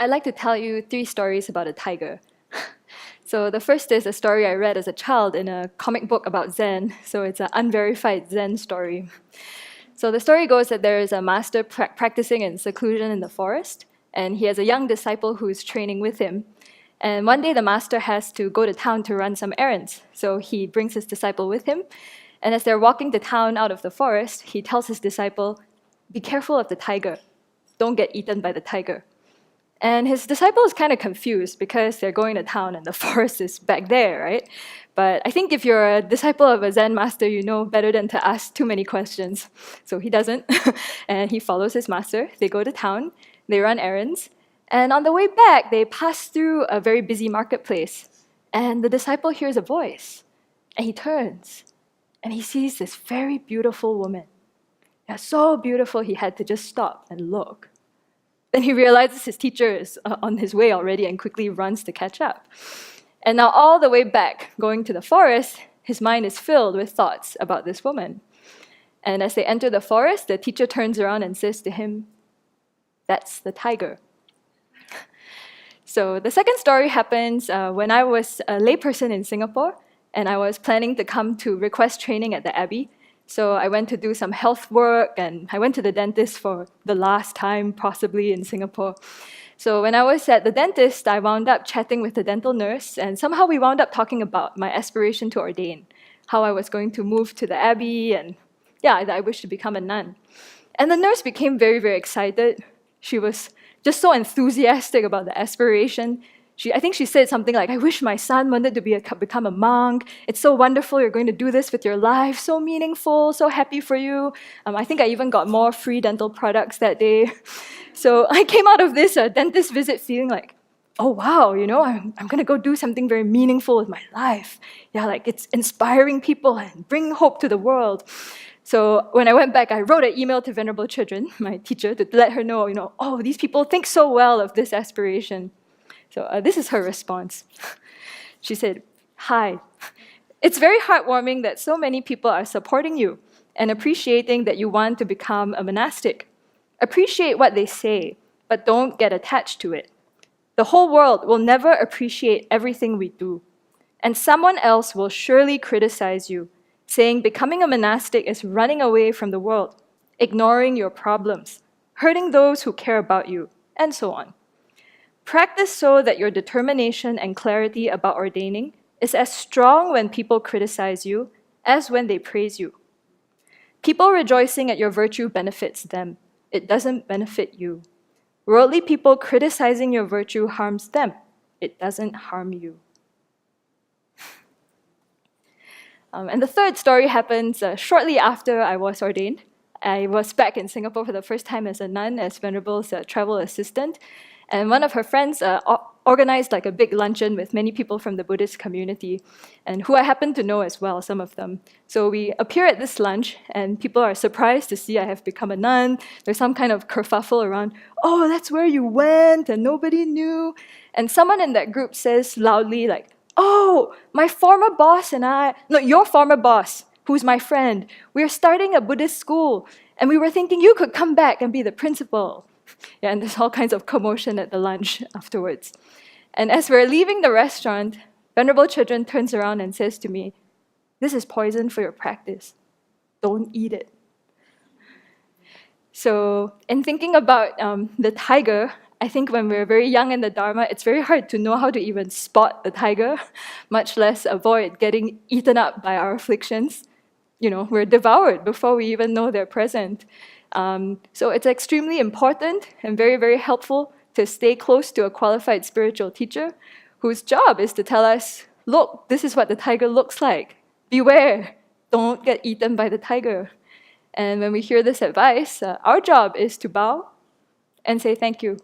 I'd like to tell you 3 stories about a tiger. So the first is a story I read as a child in a comic book about Zen. So it's an unverified Zen story. So the story goes that there is a master practicing in seclusion in the forest, and he has a young disciple who is training with him. And one day the master has to go to town to run some errands. So he brings his disciple with him. And as they're walking to town out of the forest, he tells his disciple, "Be careful of the tiger. Don't get eaten by the tiger." And his disciple is kind of confused because they're going to town and the forest is back there, right? But I think if you're a disciple of a Zen master, you know better than to ask too many questions. So he doesn't, and he follows his master. They go to town, they run errands, and on the way back, they pass through a very busy marketplace. And the disciple hears a voice, and he turns, and he sees this very beautiful woman. Yeah, so beautiful, he had to just stop and look. Then he realizes his teacher is on his way already and quickly runs to catch up. And now all the way back, going to the forest, his mind is filled with thoughts about this woman. And as they enter the forest, the teacher turns around and says to him, "That's the tiger." So the second story happens when I was a layperson in Singapore, and I was planning to come to request training at the Abbey. So I went to do some health work, and I went to the dentist for the last time, possibly, in Singapore. So when I was at the dentist, I wound up chatting with the dental nurse, and somehow we wound up talking about my aspiration to ordain, how I was going to move to the Abbey, and that I wished to become a nun. And the nurse became very, very excited. She was just so enthusiastic about the aspiration. I think she said something like, "I wish my son wanted to become a monk. It's so wonderful you're going to do this with your life. So meaningful, so happy for you." I think I even got more free dental products that day. So I came out of this dentist visit feeling like, oh wow, I'm going to go do something very meaningful with my life. Yeah, like it's inspiring people and bringing hope to the world. So when I went back, I wrote an email to Venerable Children, my teacher, to let her know, oh, these people think so well of this aspiration. So this is her response. She said, "Hi, it's very heartwarming that so many people are supporting you and appreciating that you want to become a monastic. Appreciate what they say, but don't get attached to it. The whole world will never appreciate everything we do, and someone else will surely criticize you, saying becoming a monastic is running away from the world, ignoring your problems, hurting those who care about you, and so on. Practice so that your determination and clarity about ordaining is as strong when people criticize you as when they praise you. People rejoicing at your virtue benefits them. It doesn't benefit you. Worldly people criticizing your virtue harms them. It doesn't harm you." And the third story happens shortly after I was ordained. I was back in Singapore for the first time as a nun, as Venerable's travel assistant. And one of her friends organized like a big luncheon with many people from the Buddhist community, and who I happen to know as well, some of them. So we appear at this lunch, and people are surprised to see I have become a nun. There's some kind of kerfuffle around, "Oh, that's where you went, and nobody knew." And someone in that group says loudly like, "Oh, my former boss and your former boss, who's my friend, we're starting a Buddhist school, and we were thinking you could come back and be the principal." Yeah, and there's all kinds of commotion at the lunch afterwards. And as we're leaving the restaurant, Venerable Children turns around and says to me, "This is poison for your practice. Don't eat it." So in thinking about the tiger, I think when we're very young in the Dharma, it's very hard to know how to even spot the tiger, much less avoid getting eaten up by our afflictions. We're devoured before we even know they're present. So it's extremely important and very, very helpful to stay close to a qualified spiritual teacher whose job is to tell us, "Look, this is what the tiger looks like. Beware, don't get eaten by the tiger." And when we hear this advice, our job is to bow and say thank you.